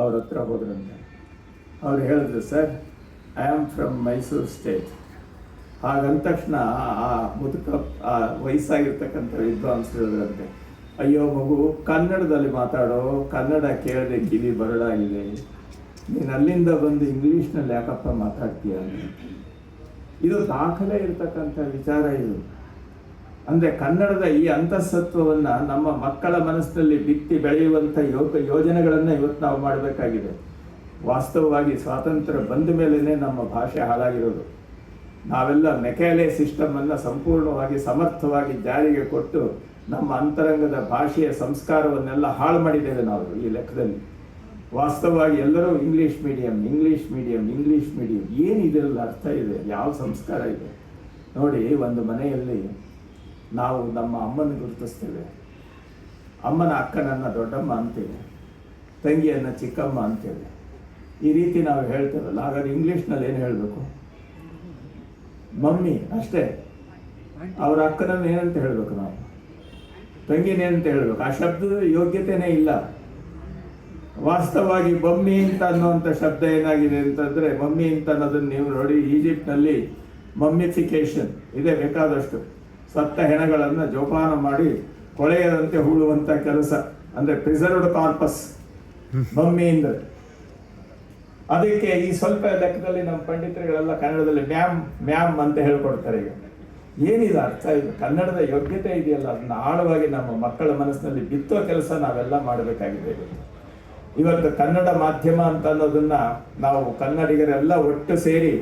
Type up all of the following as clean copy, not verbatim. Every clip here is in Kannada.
ಅವ್ರ ಹತ್ರ ಹೋದ್ರಂತೆ. ಅವ್ರು ಹೇಳಿದ್ರು, sir I am from Mysore state. ಹಾಗಂದ ತಕ್ಷಣ ಆ ಮುದುಕ, ಆ ವಯಸ್ಸಾಗಿರ್ತಕ್ಕಂಥ ವಿದ್ವಾಂಸರು ಹೇಳಿದ್ರಂತೆ, ಅಯ್ಯೋ ಮಗು, ಕನ್ನಡದಲ್ಲಿ ಮಾತಾಡೋ, ಕನ್ನಡ ಕೇಳದೆ ಕಿವಿ ಬರಡಾಗಿದೆ, ನೀನು ಅಲ್ಲಿಂದ ಬಂದು ಇಂಗ್ಲೀಷ್ನಲ್ಲಿ ಯಾಕಪ್ಪ ಮಾತಾಡ್ತೀಯ? ಇದು ದಾಖಲೆ ಇರತಕ್ಕಂಥ ವಿಚಾರ ಇದು. ಅಂದರೆ ಕನ್ನಡದ ಈ ಅಂತಃಸತ್ವವನ್ನು ನಮ್ಮ ಮಕ್ಕಳ ಮನಸ್ಸಿನಲ್ಲಿ ಬಿತ್ತಿ ಬೆಳೆಯುವಂಥ ಯೋಜನೆಗಳನ್ನು ಇವತ್ತು ನಾವು ಮಾಡಬೇಕಾಗಿದೆ. ವಾಸ್ತವವಾಗಿ ಸ್ವಾತಂತ್ರ್ಯ ಬಂದ ಮೇಲೇ ನಮ್ಮ ಭಾಷೆ ಹಾಳಾಗಿರೋದು. ನಾವೆಲ್ಲ ಮೆಕ್ಯಾಲೆ ಸಿಸ್ಟಮನ್ನು ಸಂಪೂರ್ಣವಾಗಿ ಸಮರ್ಥವಾಗಿ ಜಾರಿಗೆ ಕೊಟ್ಟು ನಮ್ಮ ಅಂತರಂಗದ ಭಾಷೆಯ ಸಂಸ್ಕಾರವನ್ನೆಲ್ಲ ಹಾಳು ಮಾಡಿದ್ದೇವೆ ನಾವು ಈ ಲೆಕ್ಕದಲ್ಲಿ. ವಾಸ್ತವವಾಗಿ ಎಲ್ಲರೂ English medium, English medium, English medium. ಏನಿದೆಲ್ಲ ಅರ್ಥ ಇದೆ? ಯಾವ ಸಂಸ್ಕಾರ ಇದೆ? ನೋಡಿ, ಒಂದು ಮನೆಯಲ್ಲಿ ನಾವು ನಮ್ಮ ಅಮ್ಮನ ಗುರುತಿಸ್ತೇವೆ. ಅಮ್ಮನ ಅಕ್ಕನನ್ನು ದೊಡ್ಡಮ್ಮ ಅಂತೇವೆ, ತಂಗಿಯನ್ನು ಚಿಕ್ಕಮ್ಮ ಅಂತೇವೆ. ಈ ರೀತಿ ನಾವು ಹೇಳ್ತೇವಲ್ಲ, ಹಾಗಾದ್ರೆ ಇಂಗ್ಲೀಷ್ನಲ್ಲಿ ಏನು ಹೇಳಬೇಕು? ಮಮ್ಮಿ ಅಷ್ಟೇ. ಅವರ ಅಕ್ಕನನ್ನು ಏನಂತ ಹೇಳಬೇಕು ನಾವು? ತಂಗಿನೇನಂತ ಹೇಳಬೇಕು? ಆ ಶಬ್ದದ ಯೋಗ್ಯತೆಯೇ ಇಲ್ಲ. ವಾಸ್ತವವಾಗಿ ಮಮ್ಮಿ ಅಂತ ಅನ್ನುವಂಥ ಶಬ್ದ ಏನಾಗಿದೆ ಅಂತಂದರೆ, ಮಮ್ಮಿ ಅಂತ ಅನ್ನೋದನ್ನು ನೀವು ನೋಡಿ, ಈಜಿಪ್ಟ್ನಲ್ಲಿ ಮಮ್ಮಿಫಿಕೇಶನ್ ಇದೆ ಬೇಕಾದಷ್ಟು. ಸತ್ತ ಹೆಣಗಳನ್ನು ಜೋಪಾನ ಮಾಡಿ ಕೊಳೆಯದಂತೆ ಹೂಳುವಂಥ ಕೆಲಸ, ಅಂದರೆ ಪ್ರಿಸರ್ವ್ಡ್ ಕಾರ್ಪಸ್ ಮಮ್ಮಿ ಅಂದರೆ. ಅದಕ್ಕೆ ಈ ಸ್ವಲ್ಪ ಲೆಕ್ಕದಲ್ಲಿ ನಮ್ಮ ಪಂಡಿತರುಗಳೆಲ್ಲ ಕನ್ನಡದಲ್ಲಿ ಮ್ಯಾಮ್ ಮ್ಯಾಮ್ ಅಂತ ಹೇಳ್ಕೊಡ್ತಾರೆ. ಈಗ ಏನಿದೆ ಅರ್ಥ? ಇದು ಕನ್ನಡದ ಯೋಗ್ಯತೆ ಇದೆಯಲ್ಲ, ಅದನ್ನ ಆಳವಾಗಿ ನಮ್ಮ ಮಕ್ಕಳ ಮನಸ್ಸಿನಲ್ಲಿ ಬಿತ್ತೋ ಕೆಲಸ ನಾವೆಲ್ಲ ಮಾಡಬೇಕಾಗಿದೆ. ಇವತ್ತು ಕನ್ನಡ ಮಾಧ್ಯಮ ಅಂತ ಅನ್ನೋದನ್ನ ನಾವು ಕನ್ನಡಿಗರೆಲ್ಲ ಒಟ್ಟು ಸೇರಿ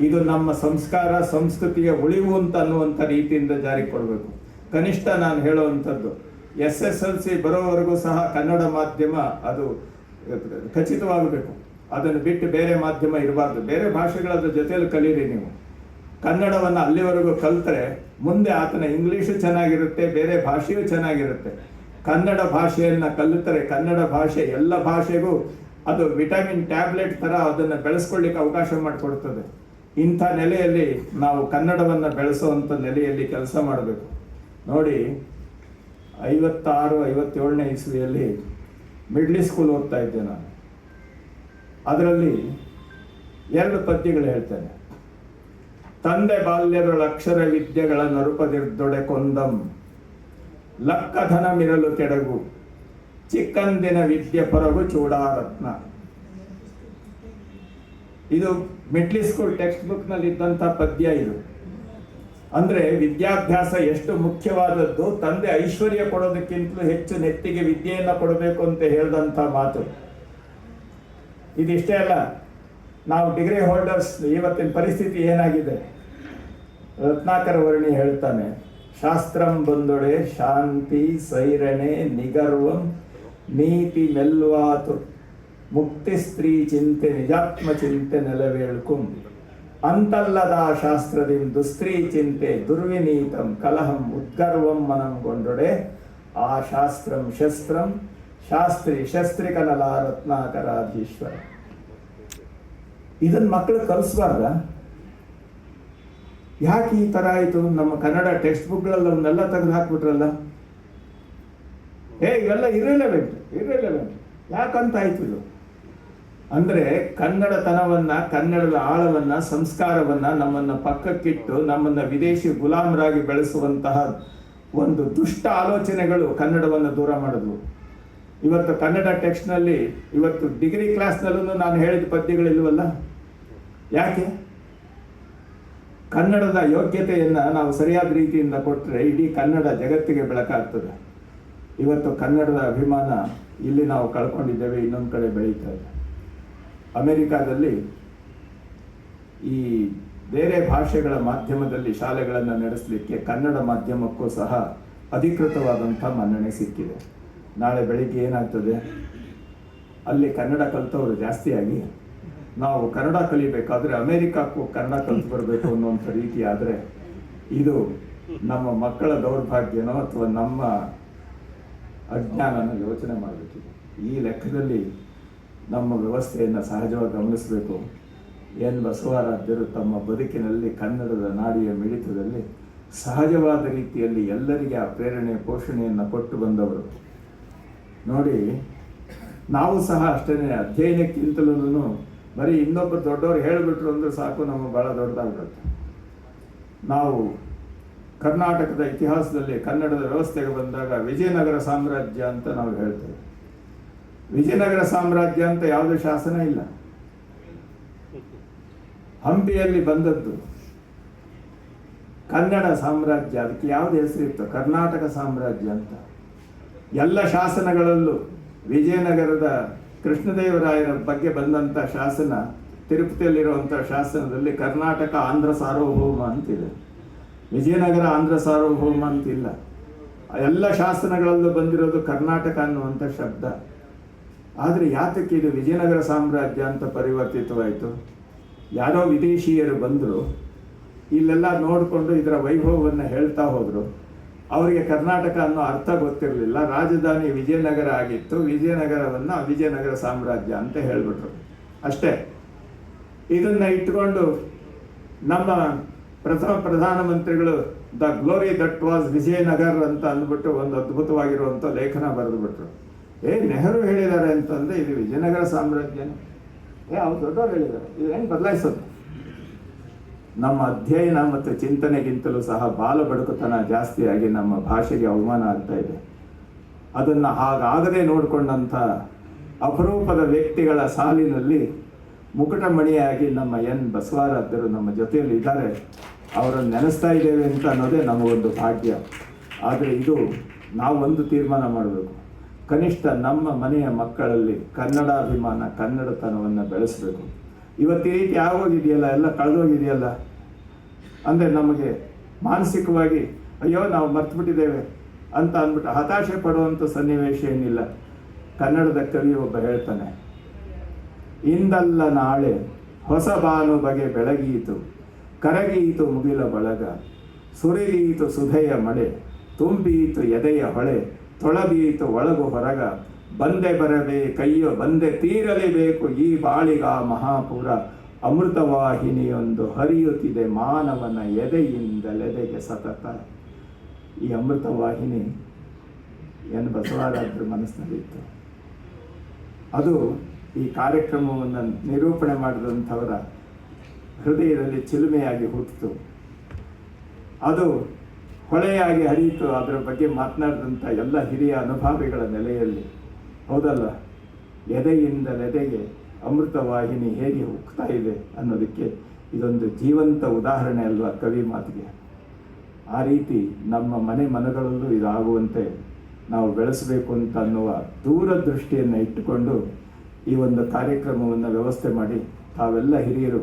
ಇದು ನಮ್ಮ ಸಂಸ್ಕಾರ ಸಂಸ್ಕೃತಿಯ ಉಳಿವು ಅಂತ ಅನ್ನುವಂಥ ರೀತಿಯಿಂದ ಜಾರಿಗೆ ಕೊಡಬೇಕು. ಕನಿಷ್ಠ ನಾನು ಹೇಳುವಂಥದ್ದು, SSLC ಬರೋವರೆಗೂ ಸಹ ಕನ್ನಡ ಮಾಧ್ಯಮ ಅದು ಖಚಿತವಾಗಬೇಕು. ಅದನ್ನು ಬಿಟ್ಟು ಬೇರೆ ಮಾಧ್ಯಮ ಇರಬಾರ್ದು. ಬೇರೆ ಭಾಷೆಗಳ ಜೊತೆಯಲ್ಲಿ ಕಲೀರಿ ನೀವು. ಕನ್ನಡವನ್ನು ಅಲ್ಲಿವರೆಗೂ ಕಲಿತರೆ ಮುಂದೆ ಆತನ ಇಂಗ್ಲೀಷು ಚೆನ್ನಾಗಿರುತ್ತೆ, ಬೇರೆ ಭಾಷೆಯೂ ಚೆನ್ನಾಗಿರುತ್ತೆ. ಕನ್ನಡ ಭಾಷೆಯನ್ನು ಕಲಿತರೆ ಕನ್ನಡ ಭಾಷೆ ಎಲ್ಲ ಭಾಷೆಗೂ ಅದು ವಿಟಮಿನ್ ಟ್ಯಾಬ್ಲೆಟ್ ಥರ ಅದನ್ನು ಬೆಳೆಸ್ಕೊಳ್ಳಿಕ್ಕೆ ಅವಕಾಶ ಮಾಡಿಕೊಡ್ತದೆ. ಇಂಥ ನೆಲೆಯಲ್ಲಿ ನಾವು ಕನ್ನಡವನ್ನು ಬೆಳೆಸುವಂಥ ನೆಲೆಯಲ್ಲಿ ಕೆಲಸ ಮಾಡಬೇಕು. ನೋಡಿ, 56-57ನೇ ಇಸ್ವಿಯಲ್ಲಿ ಮಿಡ್ಲ್ ಸ್ಕೂಲ್ ಓದ್ತಾ ಇದ್ದೆ ನಾನು. ಅದರಲ್ಲಿ 2 ಪದ್ಯಗಳು ಹೇಳ್ತೇನೆ. ತಂದೆ ಬಾಲ್ಯದೊಳ ಅಕ್ಷರ ವಿದ್ಯೆಗಳ ನರುಪದಿರ್ದೊಡೆ ಕೊಂದಂ, ಲಕ್ಕಧನ ಮಿರಲು ಕೆಡಗು, ಚಿಕ್ಕಂದಿನ ವಿದ್ಯೆ ಪೊರಗು ಚೂಡಾರತ್ನ. ಇದು ಮಿಡ್ಲ್ ಸ್ಕೂಲ್ ಟೆಕ್ಸ್ಟ್ ಬುಕ್ ನಲ್ಲಿ ಇದ್ದಂಥ ಪದ್ಯ ಇದು. ಅಂದ್ರೆ ವಿದ್ಯಾಭ್ಯಾಸ ಎಷ್ಟು ಮುಖ್ಯವಾದದ್ದು, ತಂದೆ ಐಶ್ವರ್ಯ ಕೊಡೋದಕ್ಕಿಂತಲೂ ಹೆಚ್ಚು ನೆತ್ತಿಗೆ ವಿದ್ಯೆಯನ್ನು ಕೊಡಬೇಕು ಅಂತ ಹೇಳಿದಂಥ ಮಾತು. ಇದಿಷ್ಟೇ ಅಲ್ಲ, ನಾವು ಡಿಗ್ರಿ ಹೋಲ್ಡರ್ಸ್ ಇವತ್ತಿನ ಪರಿಸ್ಥಿತಿ ಏನಾಗಿದೆ? ರತ್ನಾಕರ ವರ್ಣಿ ಹೇಳ್ತಾನೆ, ಶಾಸ್ತ್ರಂ ಬಂದೊಡೆ ಶಾಂತಿ ಸೈರಣೆ ನಿಗರ್ವಂ ನೀತಿ ಮೆಲ್ವಾತು ಮುಕ್ತಿ ಸ್ತ್ರೀ ಚಿಂತೆ ನಿಜಾತ್ಮ ಚಿಂತೆ ನೆಲವೇಳ್ಕುಂ ಅಂತಲ್ಲದ ಶಾಸ್ತ್ರದಿಂ ದುಸ್ತ್ರೀ ಚಿಂತೆ ದುರ್ವಿನೀತಂ ಕಲಹಂ ಉದ್ಗರ್ವಂ ಮನಂಗೊಂಡೊಡೆ ಆ ಶಾಸ್ತ್ರಂ ಶಸ್ತ್ರಂ ಶಾಸ್ತ್ರಿ ಶಸ್ತ್ರಿಕನಲ ರತ್ನಾಕರಾಧೀಶ್ವರ. ಇದನ್ನ ಮಕ್ಕಳು ಕಲಿಸ್ಬಾರ್ದ? ಯಾಕೆ ಈ ತರ ಆಯಿತು? ನಮ್ಮ ಕನ್ನಡ ಟೆಕ್ಸ್ಟ್ ಬುಕ್ಗಳಲ್ಲಿ ಅವನ್ನೆಲ್ಲ ತೆಗೆದು ಹಾಕ್ಬಿಟ್ರಲ್ಲ. ಇವೆಲ್ಲ ಇರ್ರೆಲೆವೆಂಟ್ ಯಾಕಂತ ಆಯ್ತು ಇದು? ಅಂದರೆ ಕನ್ನಡತನವನ್ನ, ಕನ್ನಡದ ಆಳವನ್ನ, ಸಂಸ್ಕಾರವನ್ನ ನಮ್ಮನ್ನ ಪಕ್ಕಕ್ಕಿಟ್ಟು ನಮ್ಮನ್ನ ವಿದೇಶಿ ಗುಲಾಮರಾಗಿ ಬೆಳೆಸುವಂತಹ ಒಂದು ದುಷ್ಟ ಆಲೋಚನೆಗಳು ಕನ್ನಡವನ್ನು ದೂರ ಮಾಡಿದ್ವು. ಇವತ್ತು ಕನ್ನಡ ಟೆಕ್ಸ್ಟ್ನಲ್ಲಿ, ಇವತ್ತು ಡಿಗ್ರಿ ಕ್ಲಾಸ್ನಲ್ಲೂ ನಾನು ಹೇಳಿದ ಪದ್ಯಗಳಿಲ್ವಲ್ಲ. ಯಾಕೆ? ಕನ್ನಡದ ಯೋಗ್ಯತೆಯನ್ನು ನಾವು ಸರಿಯಾದ ರೀತಿಯಿಂದ ಕೊಟ್ಟರೆ ಇಡೀ ಕನ್ನಡ ಜಗತ್ತಿಗೆ ಬೆಳಕಾಗ್ತದೆ. ಇವತ್ತು ಕನ್ನಡದ ಅಭಿಮಾನ ಇಲ್ಲಿ ನಾವು ಕಳ್ಕೊಂಡಿದ್ದೇವೆ, ಇನ್ನೊಂದು ಕಡೆ ಬೆಳೀತಾ ಇದೆ. ಅಮೆರಿಕಾದಲ್ಲಿ ಈ ಬೇರೆ ಭಾಷೆಗಳ ಮಾಧ್ಯಮದಲ್ಲಿ ಶಾಲೆಗಳನ್ನು ನಡೆಸಲಿಕ್ಕೆ ಕನ್ನಡ ಮಾಧ್ಯಮಕ್ಕೂ ಸಹ ಅಧಿಕೃತವಾದಂಥ ಮನ್ನಣೆ ಸಿಕ್ಕಿದೆ. ನಾಳೆ ಬೆಳಿಗ್ಗೆ ಏನಾಗ್ತದೆ, ಅಲ್ಲಿ ಕನ್ನಡ ಕಲಿತವರು ಜಾಸ್ತಿಯಾಗಿ ನಾವು ಕನ್ನಡ ಕಲಿಬೇಕಾದ್ರೆ ಅಮೆರಿಕಕ್ಕೂ ಕನ್ನಡ ಕಲಿತು ಬರಬೇಕು ಅನ್ನುವಂಥ ರೀತಿ ಆದರೆ ಇದು ನಮ್ಮ ಮಕ್ಕಳ ದೌರ್ಭಾಗ್ಯನೋ ಅಥವಾ ನಮ್ಮ ಅಜ್ಞಾನನ ಯೋಚನೆ ಮಾಡಬೇಕಿದೆ. ಈ ಲೆಕ್ಕದಲ್ಲಿ ನಮ್ಮ ವ್ಯವಸ್ಥೆಯನ್ನು ಸಹಜವಾಗಿ ಗಮನಿಸಬೇಕು. ಎನ್ ಬಸವರಾಜರು ತಮ್ಮ ಬದುಕಿನಲ್ಲಿ ಕನ್ನಡದ ನಾಡಿಯ ಮಿಡಿತದಲ್ಲಿ ಸಹಜವಾದ ರೀತಿಯಲ್ಲಿ ಎಲ್ಲರಿಗೆ ಆ ಪ್ರೇರಣೆ ಪೋಷಣೆಯನ್ನು ಕೊಟ್ಟು ಬಂದವರು. ನೋಡಿ, ನಾವು ಸಹ ಅಷ್ಟೇ, ಅಧ್ಯಯನಕ್ಕಿಂತಲೂ ಬರೀ ಇನ್ನೊಬ್ಬರು ದೊಡ್ಡವರು ಹೇಳಿಬಿಟ್ರು ಅಂದರೆ ಸಾಕು, ನಮಗೆ ಭಾಳ ದೊಡ್ಡದಾಗ್ಬಿಡುತ್ತೆ. ನಾವು ಕರ್ನಾಟಕದ ಇತಿಹಾಸದಲ್ಲಿ ಕನ್ನಡದ ವ್ಯವಸ್ಥೆಗೆ ಬಂದಾಗ ವಿಜಯನಗರ ಸಾಮ್ರಾಜ್ಯ ಅಂತ ನಾವು ಹೇಳ್ತೇವೆ. ವಿಜಯನಗರ ಸಾಮ್ರಾಜ್ಯ ಅಂತ ಯಾವುದೇ ಶಾಸನ ಇಲ್ಲ. ಹಂಪಿಯಲ್ಲಿ ಬಂದದ್ದು ಕನ್ನಡ ಸಾಮ್ರಾಜ್ಯ, ಅದಕ್ಕೆ ಯಾವುದೇ ಹೆಸರಿತ್ತು? ಕರ್ನಾಟಕ ಸಾಮ್ರಾಜ್ಯ ಅಂತ. ಎಲ್ಲ ಶಾಸನಗಳಲ್ಲೂ ವಿಜಯನಗರದ ಕೃಷ್ಣದೇವರಾಯರ ಬಗ್ಗೆ ಬಂದಂಥ ಶಾಸನ, ತಿರುಪತಿಯಲ್ಲಿರುವಂಥ ಶಾಸನದಲ್ಲಿ ಕರ್ನಾಟಕ ಆಂಧ್ರ ಸಾರ್ವಭೌಮ ಅಂತಿದೆ, ವಿಜಯನಗರ ಆಂಧ್ರ ಸಾರ್ವಭೌಮ ಅಂತಿಲ್ಲ. ಎಲ್ಲ ಶಾಸನಗಳಲ್ಲೂ ಬಂದಿರೋದು ಕರ್ನಾಟಕ ಅನ್ನುವಂಥ ಶಬ್ದ. ಆದರೆ ಯಾತಕ್ಕೆ ಇದು ವಿಜಯನಗರ ಸಾಮ್ರಾಜ್ಯ ಅಂತ ಪರಿವರ್ತಿತವಾಯಿತು? ಯಾರೋ ವಿದೇಶೀಯರು ಬಂದರು, ಇಲ್ಲೆಲ್ಲ ನೋಡಿಕೊಂಡು ಇದರ ವೈಭವವನ್ನು ಹೇಳ್ತಾ ಹೋದರು. ಅವರಿಗೆ ಕರ್ನಾಟಕ ಅನ್ನೋ ಅರ್ಥ ಗೊತ್ತಿರಲಿಲ್ಲ. ರಾಜಧಾನಿ ವಿಜಯನಗರ ಆಗಿತ್ತು, ವಿಜಯನಗರವನ್ನು ವಿಜಯನಗರ ಸಾಮ್ರಾಜ್ಯ ಅಂತ ಹೇಳಿಬಿಟ್ರು ಅಷ್ಟೇ. ಇದನ್ನು ಇಟ್ಕೊಂಡು ನಮ್ಮ ಪ್ರಥಮ ಪ್ರಧಾನಮಂತ್ರಿಗಳು the glory that was Vijayanagar ಅಂತ ಅಂದ್ಬಿಟ್ಟು ಒಂದು ಅದ್ಭುತವಾಗಿರುವಂಥ ಲೇಖನ ಬರೆದುಬಿಟ್ರು. ನೆಹರು ಹೇಳಿದ್ದಾರೆ ಅಂತಂದರೆ ಇದು ವಿಜಯನಗರ ಸಾಮ್ರಾಜ್ಯನೇ. ಅವ್ರು ದೊಡ್ಡವರು ಹೇಳಿದ್ದಾರೆ, ಇದು ಹೆಂಗೆ ಬದಲಾಯಿಸೋದು? ನಮ್ಮ ಅಧ್ಯಯನ ಮತ್ತು ಚಿಂತನೆಗಿಂತಲೂ ಸಹ ಬಾಲ ಬಡುಕುತನ ಜಾಸ್ತಿಯಾಗಿ ನಮ್ಮ ಭಾಷೆಗೆ ಅವಮಾನ ಆಗ್ತಾ ಇದೆ. ಅದನ್ನು ಹಾಗಾಗದೆ ನೋಡಿಕೊಂಡಂಥ ಅಪರೂಪದ ವ್ಯಕ್ತಿಗಳ ಸಾಲಿನಲ್ಲಿ ಮುಕುಟಮಣಿಯಾಗಿ ನಮ್ಮ ಎನ್ ಬಸವರಾಜರು ನಮ್ಮ ಜೊತೆಯಲ್ಲಿ ಇದ್ದಾರೆ. ಅವರನ್ನು ನೆನೆಸ್ತಾ ಇದ್ದೇವೆ ಅಂತ ಅನ್ನೋದೇ ನಮಗೊಂದು ಭಾಗ್ಯ. ಆದರೆ ಇದು ನಾವೊಂದು ತೀರ್ಮಾನ ಮಾಡಬೇಕು, ಕನಿಷ್ಠ ನಮ್ಮ ಮನೆಯ ಮಕ್ಕಳಲ್ಲಿ ಕನ್ನಡಾಭಿಮಾನ, ಕನ್ನಡತನವನ್ನು ಬೆಳೆಸಬೇಕು. ಇವತ್ತು ಈ ರೀತಿ ಆಗೋಗಿದೆಯಲ್ಲ, ಎಲ್ಲ ಕಳೆದೋಗಿದೆಯಲ್ಲ ಅಂದರೆ ನಮಗೆ ಮಾನಸಿಕವಾಗಿ ಅಯ್ಯೋ ನಾವು ಮರ್ತುಬಿಟ್ಟಿದ್ದೇವೆ ಅಂತ ಅಂದ್ಬಿಟ್ಟು ಹತಾಶೆ ಪಡುವಂಥ ಸನ್ನಿವೇಶ ಏನಿಲ್ಲ. ಕನ್ನಡದ ಕವಿ ಒಬ್ಬ ಹೇಳ್ತಾನೆ, ಇಂದಲ್ಲ ನಾಳೆ ಹೊಸ ಬಾನು ಬಗೆ ಬೆಳಗೀತು, ಕರಗೀತು ಮುಗಿಲ ಬಳಗ, ಸುರಿದೀತು ಸುಧೆಯ ಮಳೆ, ತುಂಬೀತು ಎದೆಯ ಹೊಳೆ, ತೊಳಬೀತು ಒಳಗು ಹೊರಗ, ಬಂದೆ ಬರಬೇಕಯ್ಯೋ ಬಂದೆ ತೀರಲೇಬೇಕು ಈ ಬಾಳಿಗ ಮಹಾಪುರ, ಅಮೃತವಾಹಿನಿಯೊಂದು ಹರಿಯುತ್ತಿದೆ ಮಾನವನ ಎದೆಯಿಂದಲೆದೆಗೆ ಸತತ. ಈ ಅಮೃತವಾಹಿನಿ ಎನ್ ಬಸವರಾಜರ ಮನಸ್ಸಿನಲ್ಲಿತ್ತು. ಅದು ಈ ಕಾರ್ಯಕ್ರಮವನ್ನು ನಿರೂಪಣೆ ಮಾಡಿದಂಥವರ ಹೃದಯದಲ್ಲಿ ಚಿಲುಮೆಯಾಗಿ ಹುಟ್ಟಿತು. ಅದು ಹೊಳೆಯಾಗಿ ಹರಿಯಿತು ಅದರ ಬಗ್ಗೆ ಮಾತನಾಡಿದಂಥ ಎಲ್ಲ ಹಿರಿಯ ಅನುಭಾವಿಗಳ ನೆಲೆಯಲ್ಲಿ. ಹೌದಲ್ಲ, ಎದೆಯಿಂದಲೆದೆಗೆ ಅಮೃತವಾಹಿನಿ ಹೇಗೆ ಹೋಗ್ತಾ ಇದೆ ಅನ್ನೋದಕ್ಕೆ ಇದೊಂದು ಜೀವಂತ ಉದಾಹರಣೆ ಅಲ್ವಾ ಕವಿ ಮಾತಿಗೆ. ಆ ರೀತಿ ನಮ್ಮ ಮನೆಗಳಲ್ಲೂ ಇದಾಗುವಂತೆ ನಾವು ಬೆಳೆಸಬೇಕು ಅಂತ ಅನ್ನುವ ದೂರದೃಷ್ಟಿಯನ್ನು ಇಟ್ಟುಕೊಂಡು ಈ ಒಂದು ಕಾರ್ಯಕ್ರಮವನ್ನು ವ್ಯವಸ್ಥೆ ಮಾಡಿ ತಾವೆಲ್ಲ ಹಿರಿಯರು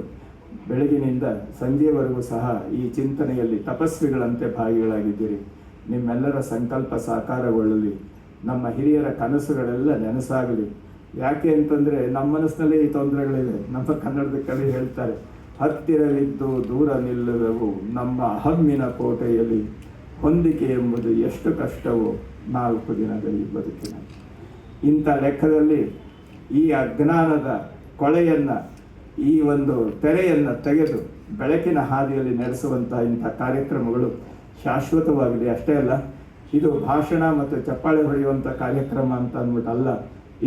ಬೆಳಗಿನಿಂದ ಸಂಜೆವರೆಗೂ ಸಹ ಈ ಚಿಂತನೆಯಲ್ಲಿ ತಪಸ್ವಿಗಳಂತೆ ಭಾಗಿಗಳಾಗಿದ್ದೀರಿ. ನಿಮ್ಮೆಲ್ಲರ ಸಂಕಲ್ಪ ಸಾಕಾರಗೊಳ್ಳಲಿ, ನಮ್ಮ ಹಿರಿಯರ ಕನಸುಗಳೆಲ್ಲ ನೆನಸಾಗಲಿ. ಯಾಕೆ ಅಂತಂದರೆ ನಮ್ಮ ಮನಸ್ಸಿನಲ್ಲೇ ಈ ತೊಂದರೆಗಳಿವೆ. ನಮ್ಮ ಕನ್ನಡದ ಕವಿ ಹೇಳ್ತಾರೆ, ಹತ್ತಿರವಿದ್ದು ದೂರ ನಿಲ್ಲುವೆವು ನಮ್ಮ ಅಹಮ್ಮಿನ ಕೋಟೆಯಲ್ಲಿ, ಹೊಂದಿಕೆ ಎಂಬುದು ಎಷ್ಟು ಕಷ್ಟವೋ 4 ದಿನದಲ್ಲಿ ಬದುಕಿನ. ಇಂಥ ಲೆಕ್ಕದಲ್ಲಿ ಈ ಅಜ್ಞಾನದ ಕೊಳೆಯನ್ನು, ಈ ಒಂದು ತೆರೆಯನ್ನು ತೆಗೆದು ಬೆಳಕಿನ ಹಾದಿಯಲ್ಲಿ ನಡೆಸುವಂಥ ಇಂಥ ಕಾರ್ಯಕ್ರಮಗಳು ಶಾಶ್ವತವಾಗಿದೆ. ಅಷ್ಟೇ ಅಲ್ಲ, ಇದು ಭಾಷಣ ಮತ್ತು ಚಪ್ಪಾಳೆ ಹೊಡೆಯುವಂಥ ಕಾರ್ಯಕ್ರಮ ಅಂತ ಅಂದ್ಬಿಟ್ಟಲ್ಲ.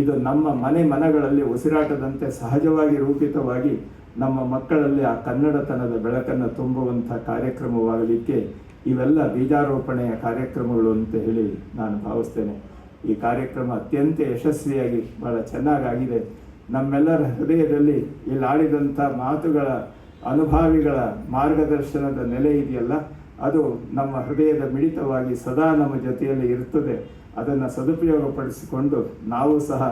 ಇದು ನಮ್ಮ ಮನೆಗಳಲ್ಲಿ ಉಸಿರಾಟದಂತೆ ಸಹಜವಾಗಿ ರೂಪಿತವಾಗಿ ನಮ್ಮ ಮಕ್ಕಳಲ್ಲಿ ಆ ಕನ್ನಡತನದ ಬೆಳಕನ್ನು ತುಂಬುವಂಥ ಕಾರ್ಯಕ್ರಮವಾಗಲಿಕ್ಕೆ ಇವೆಲ್ಲ ಬೀಜಾರೋಪಣೆಯ ಕಾರ್ಯಕ್ರಮಗಳು ಅಂತ ಹೇಳಿ ನಾನು ಭಾವಿಸ್ತೇನೆ. ಈ ಕಾರ್ಯಕ್ರಮ ಅತ್ಯಂತ ಯಶಸ್ವಿಯಾಗಿ ಭಾಳ ಚೆನ್ನಾಗಾಗಿದೆ. ನಮ್ಮೆಲ್ಲರ ಹೃದಯದಲ್ಲಿ ಇಲ್ಲಿ ಆಡಿದಂಥ ಮಾತುಗಳ ಅನುಭಾವಿಗಳ ಮಾರ್ಗದರ್ಶನದ ನೆಲೆ ಇದೆಯಲ್ಲ, ಅದು ನಮ್ಮ ಹೃದಯದ ಮಿಡಿತವಾಗಿ ಸದಾ ನಮ್ಮ ಜೊತೆಯಲ್ಲಿ ಇರ್ತದೆ. ಅದನ್ನು ಸದುಪಯೋಗಪಡಿಸಿಕೊಂಡು ನಾವು ಸಹ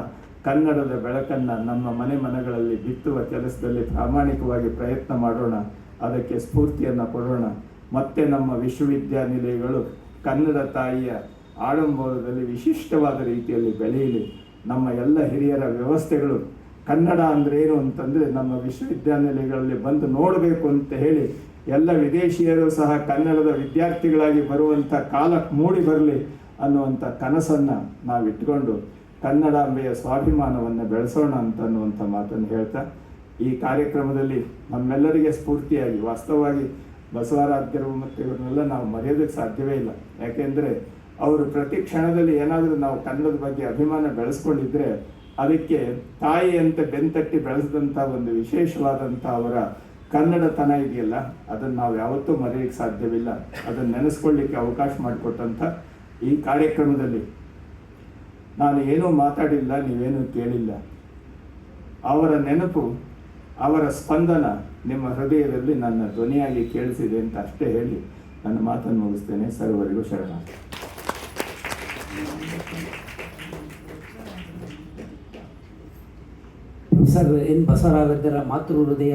ಕನ್ನಡದ ಬೆಳಕನ್ನು ನಮ್ಮ ಮನೆಗಳಲ್ಲಿ ಬಿತ್ತುವ ಕೆಲಸದಲ್ಲಿ ಪ್ರಾಮಾಣಿಕವಾಗಿ ಪ್ರಯತ್ನ ಮಾಡೋಣ. ಅದಕ್ಕೆ ಸ್ಫೂರ್ತಿಯನ್ನು ಕೊಡೋಣ. ಮತ್ತೆ ನಮ್ಮ ವಿಶ್ವವಿದ್ಯಾನಿಲಯಗಳು ಕನ್ನಡ ತಾಯಿಯ ಆಡಂಬರದಲ್ಲಿ ವಿಶಿಷ್ಟವಾದ ರೀತಿಯಲ್ಲಿ ಬೆಳೆಯಲಿ. ನಮ್ಮ ಎಲ್ಲ ಹಿರಿಯರ ವ್ಯವಸ್ಥೆಗಳು ಕನ್ನಡ ಅಂದ್ರೇನು ಅಂತಂದರೆ ನಮ್ಮ ವಿಶ್ವವಿದ್ಯಾನಿಲಯಗಳಲ್ಲಿ ಬಂದು ನೋಡಬೇಕು ಅಂತ ಹೇಳಿ ಎಲ್ಲ ವಿದೇಶಿಯರು ಸಹ ಕನ್ನಡದ ವಿದ್ಯಾರ್ಥಿಗಳಾಗಿ ಬರುವಂಥ ಕಾಲಕ್ಕೆ ಮೂಡಿ ಬರಲಿ ಅನ್ನುವಂಥ ಕನಸನ್ನು ನಾವು ಇಟ್ಕೊಂಡು ಕನ್ನಡಾಂಬೆಯ ಸ್ವಾಭಿಮಾನವನ್ನು ಬೆಳೆಸೋಣ ಅನ್ನುವಂಥ ಮಾತನ್ನು ಹೇಳ್ತಾ, ಈ ಕಾರ್ಯಕ್ರಮದಲ್ಲಿ ನಮ್ಮೆಲ್ಲರಿಗೆ ಸ್ಫೂರ್ತಿಯಾಗಿ ವಾಸ್ತವವಾಗಿ ಬಸವರಾಜರು ಮತ್ತು ಇವ್ರನ್ನೆಲ್ಲ ನಾವು ಮರೆಯೋದಕ್ಕೆ ಸಾಧ್ಯವೇ ಇಲ್ಲ. ಯಾಕೆಂದರೆ ಅವರು ಪ್ರತಿ ಕ್ಷಣದಲ್ಲಿ ಏನಾದರೂ ನಾವು ಕನ್ನಡದ ಬಗ್ಗೆ ಅಭಿಮಾನ ಬೆಳೆಸ್ಕೊಂಡಿದ್ರೆ ಅದಕ್ಕೆ ತಾಯಿಯಂತೆ ಬೆಂತಟ್ಟಿ ಬೆಳೆಸಿದಂಥ ಒಂದು ವಿಶೇಷವಾದಂಥ ಅವರ ಕನ್ನಡತನ ಇದೆಯಲ್ಲ, ಅದನ್ನು ನಾವು ಯಾವತ್ತೂ ಮರೆಯಕ್ಕೆ ಸಾಧ್ಯವಿಲ್ಲ. ಅದನ್ನು ನೆನೆಸ್ಕೊಳ್ಳಿಕ್ಕೆ ಅವಕಾಶ ಮಾಡಿಕೊಟ್ಟಂಥ ಈ ಕಾರ್ಯಕ್ರಮದಲ್ಲಿ ನಾನು ಏನೂ ಮಾತಾಡಿಲ್ಲ, ನೀವೇನೂ ಕೇಳಿಲ್ಲ. ಅವರ ನೆನಪು, ಅವರ ಸ್ಪಂದನ ನಿಮ್ಮ ಹೃದಯದಲ್ಲಿ ನನ್ನ ಧ್ವನಿಯಾಗಿ ಕೇಳಿಸಿದೆ ಅಂತ ಅಷ್ಟೇ ಹೇಳಿ ನನ್ನ ಮಾತನ್ನು ಮುಗಿಸ್ತೇನೆ. ಸರ್ವರಿಗೂ ಶರಣ. ಪ್ರೊಫೆಸರ್ ಎನ್ ಬಸವರಾಜರ ಮಾತೃ ಹೃದಯ